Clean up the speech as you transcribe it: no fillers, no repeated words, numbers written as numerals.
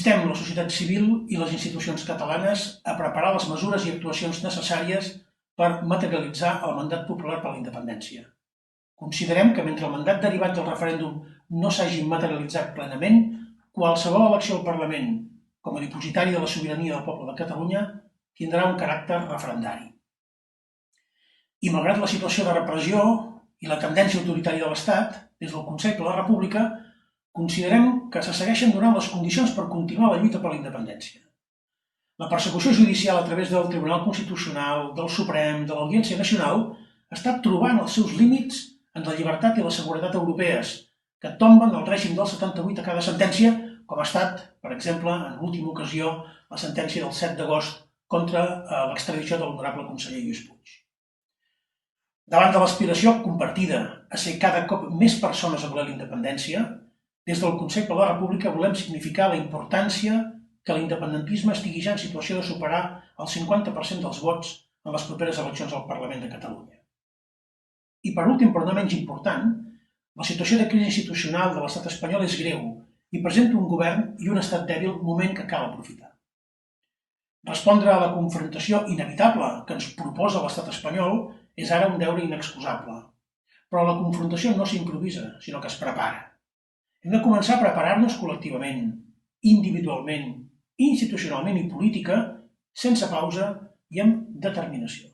Instem la societat civil i les institucions catalanes a preparar les mesures i actuacions necessàries per materialitzar el mandat popular per la independència. Considerem que mentre el mandat derivat del referèndum no s'hagi materialitzat plenament, qualsevol elecció al Parlament, com a dipositari de la sobirania del poble de Catalunya, tindrà un caràcter referendari. I malgrat la situació de repressió i la tendència autoritària de l'Estat, des del Consell per la República, considerem que se segueixen donant les condicions per continuar la lluita per la independència. La persecució judicial a través del Tribunal Constitucional, del Suprem, de l'Audiència Nacional, està trobant els seus límits en la llibertat i la seguretat europees, que tomben el règim del 78 a cada sentència, com ha estat, per exemple, en l'última ocasió, la sentència del 7 d'agost contra l'extradició de l'honorable conseller Lluís Puig. Davant de l'aspiració compartida a ser cada cop més persones a voler la independència, des del Consell per la República volem significar la importància que l'independentisme estigui ja en situació de superar el 50% dels vots en les properes eleccions al Parlament de Catalunya. I per últim, però no menys important, la situació de crisi institucional de l'estat espanyol és greu i presenta un govern i un estat dèbil, moment que cal aprofitar. Respondre a la confrontació inevitable que ens proposa l'estat espanyol és ara un deure inexcusable, però la confrontació no s'improvisa, sinó que es prepara. Hem de començar a preparar-nos col·lectivament, individualment, institucionalment i política, sense pausa i amb determinació.